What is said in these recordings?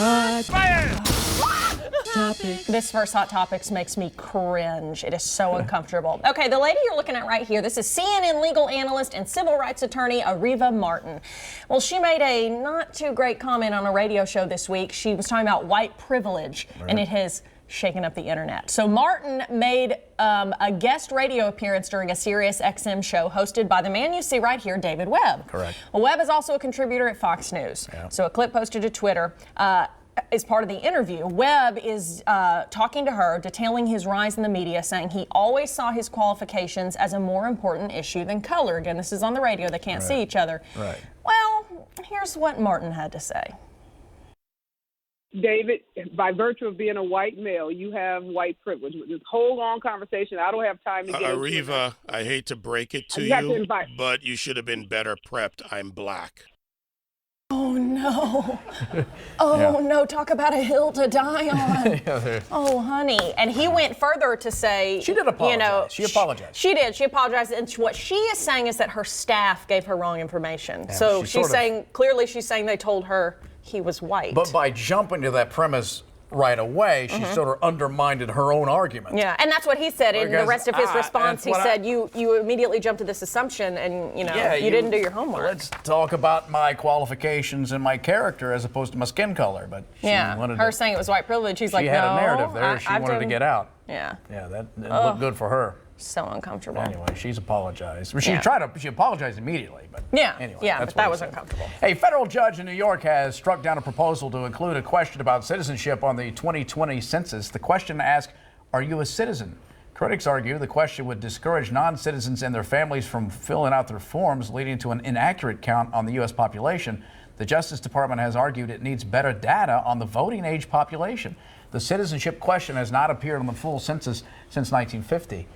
Hot Topics. This first Hot Topics makes me cringe. It is so uncomfortable. Okay, the lady you're looking at right here, this is CNN legal analyst and civil rights attorney Areva Martin. Well, she made a not too great comment on a radio show this week. She was talking about white privilege, and it has shaken up the internet. So Martin made a guest radio appearance during a Sirius XM show hosted by the man you see right here, David Webb. Correct. Well, Webb is also a contributor at Fox News. Yeah. So a clip posted to Twitter is part of the interview. Webb is talking to her, detailing his rise in the media, saying he always saw his qualifications as a more important issue than color. Again, this is on the radio. They can't see each other. Right. Well, here's what Martin had to say. David, by virtue of being a white male, you have white privilege. This whole long conversation, I don't have time to get into it. Areva, I hate to break it to You have to you, invite- but you should have been better prepped. I'm black. Oh, no. Oh, no. Talk about a hill to die on. Oh, honey. And he went further to say... She did apologize. You know, She apologized. She did. She apologized. And what she is saying is that her staff gave her wrong information. Yeah, so she she's sort of- saying, clearly she's saying they told her he was white. But by jumping to that premise right away, she sort of undermined her own argument. Yeah, and that's what he said in the Because, rest of his response. that's He what said, you immediately jumped to this assumption and, you know, Yeah, you didn't do your homework. Let's talk about my qualifications and my character as opposed to my skin color. But she wanted her to, saying it was white privilege. She's like, she no. had a narrative there. She I've wanted to done- get out. Yeah, Yeah, that looked good for her. so uncomfortable. Anyway, she's apologized. She Yeah. she apologized immediately, but Yeah, anyway, yeah, that's but that what he was said. uncomfortable. A federal judge in New York has struck down a proposal to include a question about citizenship on the 2020 census. The question asks, are you a citizen? Critics argue the question would discourage non-citizens and their families from filling out their forms, leading to an inaccurate count on the U.S. population. The Justice Department has argued it needs better data on the voting age population. The citizenship question has not appeared on the full census since 1950.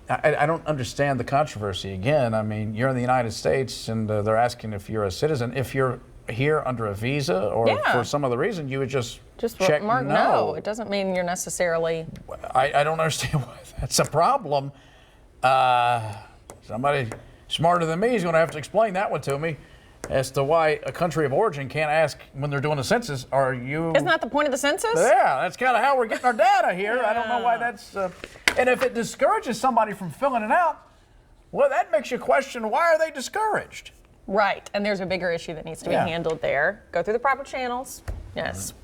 I don't understand the controversy. Again, I mean, you're in the United States and they're asking if you're a citizen. If you're here under a visa or Yeah. for some other reason, you would just Check mark no. no. It doesn't mean you're necessarily... I don't understand why that's a problem. Somebody smarter than me is going to have to explain that one to me as to why a country of origin can't ask when they're doing a census, are you... Isn't that the point of the census? Yeah, that's kind of how we're getting our data here. I don't know why that's... and if it discourages somebody from filling it out, well, that makes you question, why are they discouraged? Right, and there's a bigger issue that needs to be handled there. Go through the proper channels. Yes.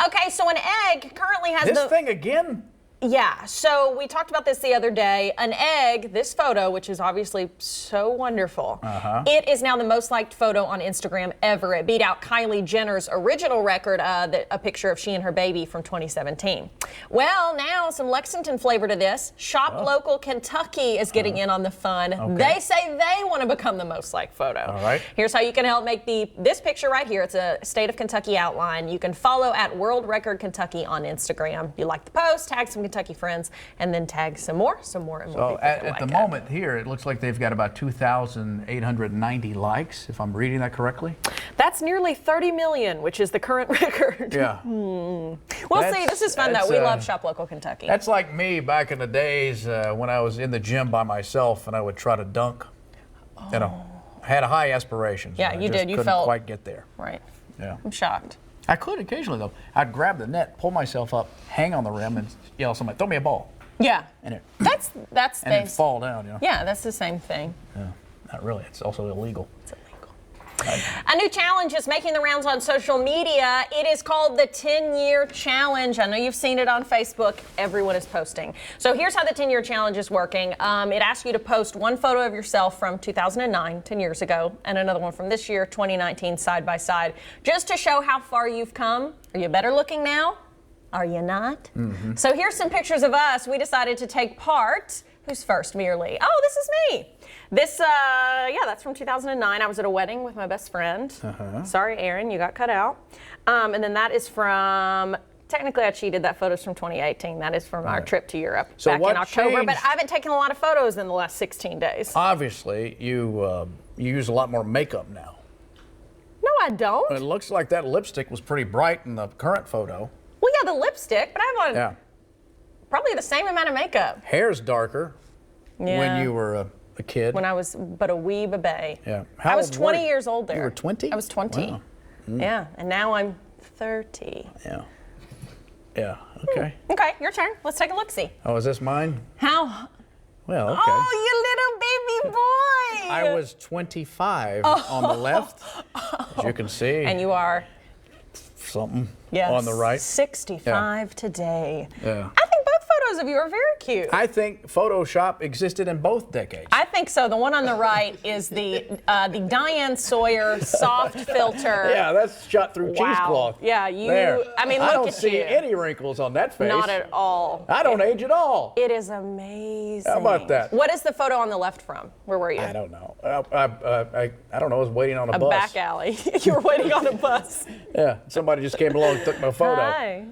Okay, so an egg currently has This thing again? Yeah, so we talked about this the other day. An egg, this photo, which is obviously so wonderful, it is now the most liked photo on Instagram ever. It beat out Kylie Jenner's original record, a picture of she and her baby from 2017. Well, now some Lexington flavor to this. Shop Local Kentucky is getting in on the fun. Okay. They say they want to become the most liked photo. All right. Here's how you can help make this picture right here. It's a state of Kentucky outline. You can follow at World Record Kentucky on Instagram. You like the post, tag some Kentucky friends, and then tag some more, and more So people at can like the it. moment here, it looks like they've got about 2,890 likes, if I'm reading that correctly. That's nearly 30 million, which is the current record. Yeah. We'll That's- see. This is fun, though. that's, We love Shop Local Kentucky. That's like me back in the days when I was in the gym by myself and I would try to dunk. You know, I had high aspirations. Yeah, and I you just did. You couldn't felt- quite get there. Right. Yeah. I'm shocked. I could occasionally though. I'd grab the net, pull myself up, hang on the rim, and yell at somebody, "Throw me a ball!" Yeah. And it That's and then things. fall down. You know. Yeah, that's the same thing. Yeah. Not really. It's also illegal. It's illegal. A new challenge is making the rounds on social media. It is called the 10-Year Challenge. I know you've seen it on Facebook. Everyone is posting. So here's how the 10-Year Challenge is working. It asks you to post one photo of yourself from 2009, 10 years ago, and another one from this year, 2019, side by side, just to show how far you've come. Are you better looking now? Are you not? So here's some pictures of us. We decided to take part. Who's first, me or Lee? Oh, this is me. This, that's from 2009. I was at a wedding with my best friend. Sorry, Aaron, you got cut out. And then that is from, technically I cheated, that photo's from 2018. That is from our trip to Europe So back what in October. But changed? I haven't taken a lot of photos in the last 16 days. Obviously, you use a lot more makeup now. No, I don't. It looks like that lipstick was pretty bright in the current photo. Well, yeah, the lipstick, but I have on Yeah. probably the same amount of makeup. Hair's darker Yeah. when you were a kid. When I was but a wee baby. Yeah. I was old were 20 years old there. You were 20? I was 20. Wow. Yeah, and now I'm 30. Yeah. Yeah. Okay. Okay, your turn. Let's take a look-see. Oh, is this mine? How? Well, okay. Oh, you little baby boy! I was 25 on the left, as you can see. And you are? Something Yes. on the right. 65 today. Yeah. I think both photos of you are very cute. I think Photoshop existed in both decades. I think so. The one on the right is the Diane Sawyer soft filter. Yeah, that's shot through cheesecloth. Yeah, you. There. I mean, I look don't at see you. any wrinkles on that face. Not at all. I don't age at all. It is amazing. How about that? What is the photo on the left from? Where were you? I don't know. I don't know. I was waiting on a bus. Back alley. You were waiting on a bus. Yeah, somebody just came along and took my photo. Hi.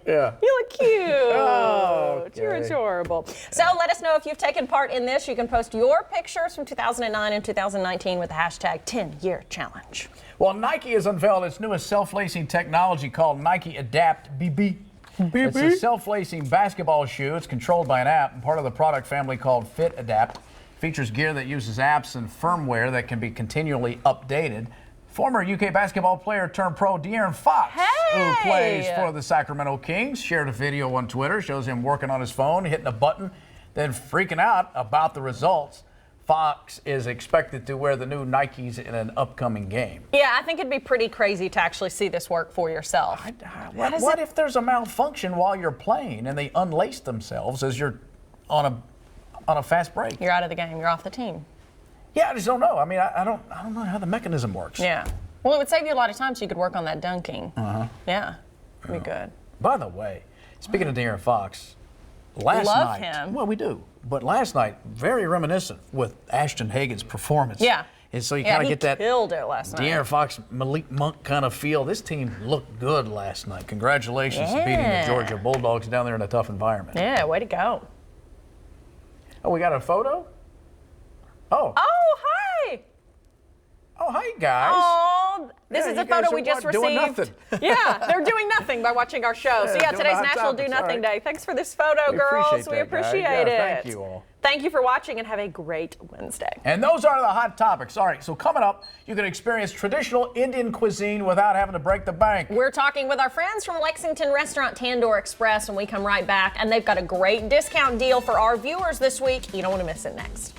Yeah. You look cute. Oh, okay. You're adorable. So let us know if you've taken part in this. You can post your pictures from 2009 and 2019 with the hashtag 10-year challenge. Well, Nike has unveiled its newest self-lacing technology called Nike Adapt BB. It's a self-lacing basketball shoe. It's controlled by an app and part of the product family called Fit Adapt. Features gear that uses apps and firmware that can be continually updated. Former UK basketball player turned pro De'Aaron Fox, who plays for the Sacramento Kings, shared a video on Twitter, shows him working on his phone, hitting a button, then freaking out about the results. Fox is expected to wear the new Nikes in an upcoming game. Yeah, I think it'd be pretty crazy to actually see this work for yourself. What if there's a malfunction while you're playing and they unlace themselves as you're on a fast break? You're out of the game. You're off the team. Yeah, I just don't know. I mean, I don't know how the mechanism works. Yeah. Well, it would save you a lot of time so you could work on that dunking. Yeah. It'd be good. By the way, speaking of De'Aaron Fox, last Love night. him. Well, we do. But last night, very reminiscent with Ashton Hagen's performance. Yeah. And so you kind of get that killed it last night. De'Aaron Fox, Malik Monk kind of feel. This team looked good last night. Congratulations to beating the Georgia Bulldogs down there in a tough environment. Yeah, way to go. Oh, we got a photo? Oh. Oh, hi. Oh, hi, guys. Oh, this Yeah, is you a photo guys we are just what, received. doing nothing? Yeah, they're doing nothing by watching our show. So Yeah, yeah, doing today's Hot National Topics, Do Nothing all right. Day. Thanks for this photo, We girls. appreciate We that, guys. appreciate Yeah, it. thank you all. Thank you for watching and have a great Wednesday. And those are the hot topics. All right, so coming up, you can experience traditional Indian cuisine without having to break the bank. We're talking with our friends from Lexington restaurant Tandoor Express, and we come right back. And they've got a great discount deal for our viewers this week. You don't want to miss it next.